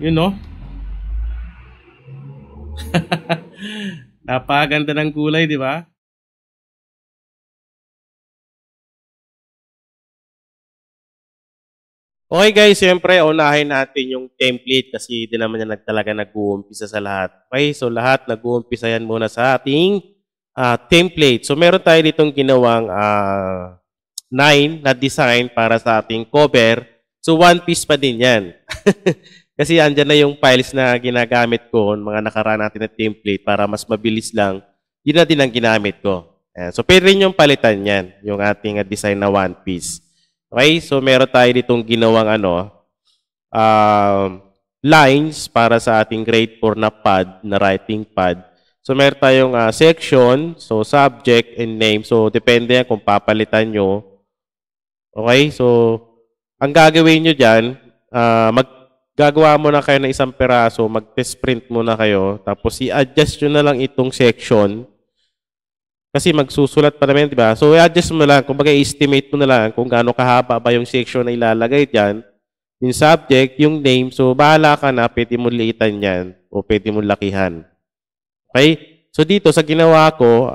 Yun, no? Napakaganda ng kulay, di ba? Okay guys, siyempre unahin natin yung template kasi di naman yan talaga nag-uumpisa sa lahat. Okay, so lahat nag-uumpisa yan muna sa ating template. So meron tayo ditong ginawang 9 na design para sa ating cover. So one piece pa din yan. Kasi andyan na yung files na ginagamit ko, mga nakaraan natin na template para mas mabilis lang. Yun na din ang ginamit ko. Ayan. So pwede rin yung palitan yan, yung ating design na one piece. Okay, so meron tayo ditong ginawang lines para sa ating grade 4 na pad, na writing pad. So meron tayong section, so subject and name. So depende yan kung papalitan nyo. Okay, so ang gagawin nyo dyan, gagawa mo na kayo ng isang peraso, mag-test print muna kayo, tapos i-adjust nyo na lang itong section. Kasi magsusulat pa naman, di ba? So, i-adjust mo lang, kumbaga i-estimate mo na lang kung gaano kahaba ba yung section na ilalagay dyan. Yung subject, yung name, so bahala ka na, pwede mo liitan yan o pwede mo lakihan. Okay? So, dito sa ginawa ko,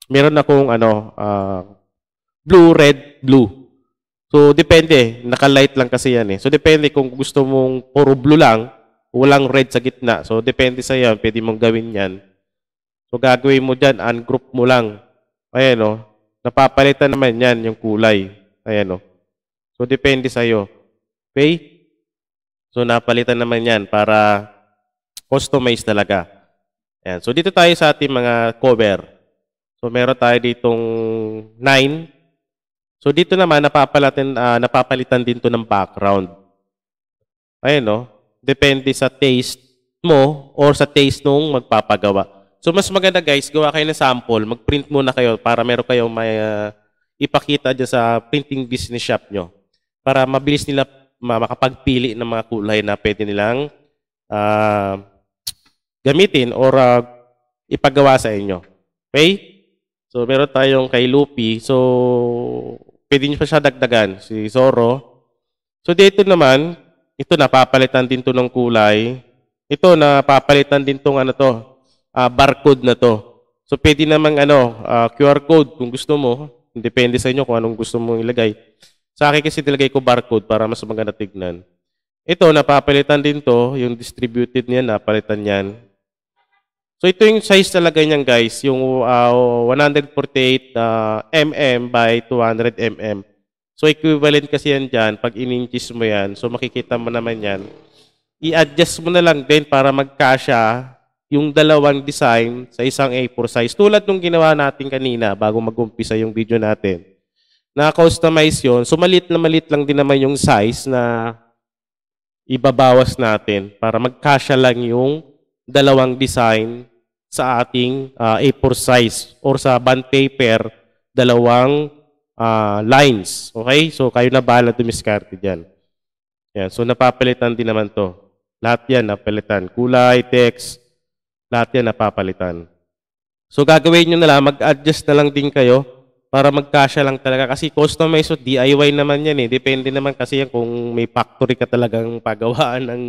meron akong blue, red, blue. So, depende. Naka-light lang kasi yan eh. So, depende kung gusto mong puro blue lang, walang red sa gitna. So, depende sa yan, pwede mong gawin yan. So, gagawin mo dyan, ungroup mo lang. Ayan o. Napapalitan naman yan yung kulay. Ayan o. So, depende sa'yo. Okay? So, napalitan naman yan para customize talaga. Ayan. So, dito tayo sa ating mga cover. So, meron tayo ditong 9. So, dito naman, napapalitan din to ng background. Ayan o. Depende sa taste mo or sa taste nung magpapagawa. So, mas maganda guys, gawa kayo ng sample, mag-print muna kayo para meron kayong may ipakita dyan sa printing business shop nyo. Para mabilis nila makapagpili ng mga kulay na pwede nilang gamitin or ipagawa sa inyo. Okay? So, meron tayong kay Lupi. So, pwede nyo pa siya dagdagan, si Zoro. So, dito naman, ito napapalitan din to ng kulay. Ito napapalitan din tong barcode na to. So, pwede namang QR code kung gusto mo. Depende sa inyo kung anong gusto mong ilagay. Sa akin kasi nilagay ko barcode para mas maganda tignan. Ito, napapalitan din to. Yung distributed niya, napalitan yan. So, ito yung size talaga niyan guys. Yung 148 mm by 200 mm. So, equivalent kasi yan dyan. Pag in-inches mo yan, so makikita mo naman yan. I-adjust mo na lang din para magkasya yung dalawang design sa isang A4 size. Tulad nung ginawa natin kanina bago mag-umpisa yung video natin. Na-customize yun. So, malit lang din naman yung size na ibabawas natin para magkasya lang yung dalawang design sa ating A4 size or sa bond paper, dalawang lines. Okay? So, kayo na bahala dumiskarte dyan. Yan. So, napapalitan din naman to. Lahat yan napalitan. Kulay, text, lahat yan napapalitan. So, gagawin nyo na lang, mag-adjust na lang din kayo para magkasya lang talaga. Kasi customize o DIY naman yan eh. Depende naman kasi yan kung may factory ka talagang pagawaan ng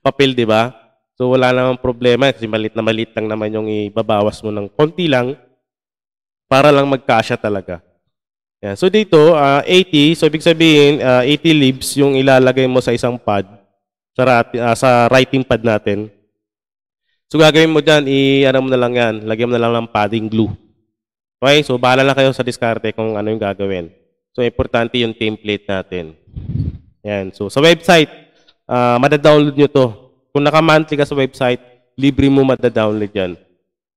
papel, di ba? So, wala namang problema kasi malit lang naman yung ibabawas mo ng konti lang para lang magkasya talaga. Yan. So, dito, 80. So, ibig sabihin, 80 leaves yung ilalagay mo sa isang pad sa writing pad natin. So, gagawin mo dyan, ano mo na lang yan, lagyan mo na lang ng padding glue. Okay? So, bahala na kayo sa diskarte kung ano yung gagawin. So, importante yung template natin. Yan. So, sa website, madadownload nyo to. Kung naka-monthly ka sa website, libre mo madadownload yan.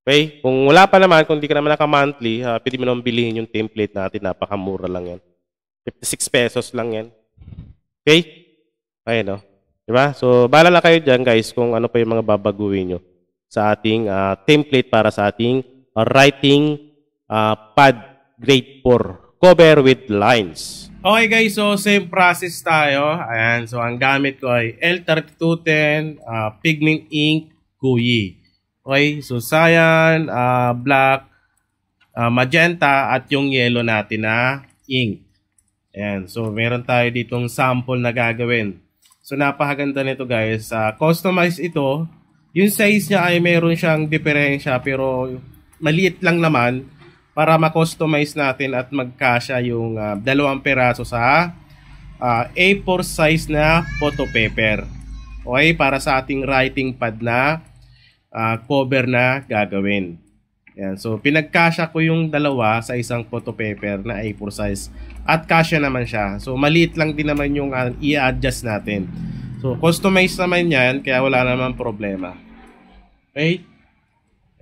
Okay? Kung wala pa naman, kung hindi ka naman naka-monthly, pwede mo naman bilihin yung template natin. Napakamura lang yan. 56 pesos lang yan. Okay? Ayan o. Diba? So, bahala na kayo dyan guys kung ano pa yung mga babaguhin nyo sa ating template para sa ating writing pad grade 4 cover with lines. Okay guys, so same process tayo. Ayan, so ang gamit ko ay L3210 pigment ink Kuyi. Okay, so cyan, black, magenta at yung yellow natin na ink. Ayan, so meron tayo ditong sample na gagawin. So napakaganda nito guys. Customize ito. Yung size niya ay meron siyang diferensya pero maliit lang naman para ma-customize natin at magkasya yung 2 peraso sa A4 size na photo paper. Okay, para sa ating writing pad na cover na gagawin. Yan. So pinagkasya ko yung dalawa sa isang photo paper na A4 size at kasya naman siya. So maliit lang din naman yung i-adjust natin. So customize naman yan kaya wala naman problema. Okay?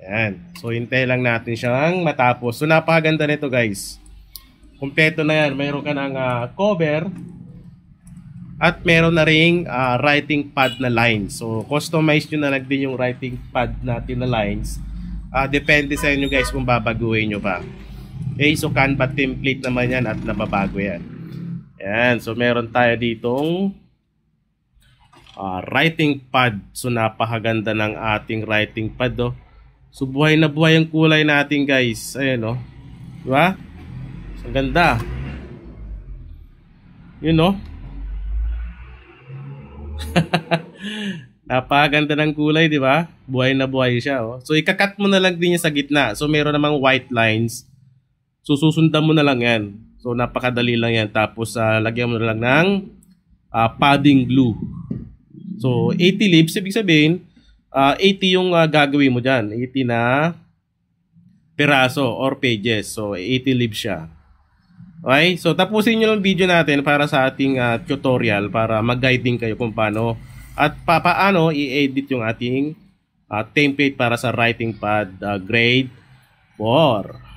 Yan. So hintay lang natin siyang matapos. So napakaganda nito guys. Kompleto na yan. Mayroon ka ng cover at meron na ring writing pad na lines. So customize nyo na lang din yung writing pad natin na lines. Depende sa inyo guys kung babaguhin nyo pa. Okay, so Canva template naman yan at nababago yan. Yan, so meron tayo ditong writing pad. So napakaganda ng ating writing pad. Oh. So buhay na buhay ang kulay natin guys. Ayan, oh. Diba? So, ang ganda. Yun, oh. Napakaganda ng kulay, di ba? Buhay na buhay siya, oh. So ikakat mo na lang din niya sa gitna. So meron namang white lines. So susundan mo na lang yan. So napakadali lang yan. Tapos lagyan mo na lang ng padding glue. So 80 leaves, ibig sabihin 80 yung gagawin mo dyan. 80 na peraso or pages. So 80 leaves siya. Okay? So tapusin nyo lang video natin para sa ating tutorial para mag-guiding kayo kung paano at paano i-edit yung ating template para sa writing pad grade 4.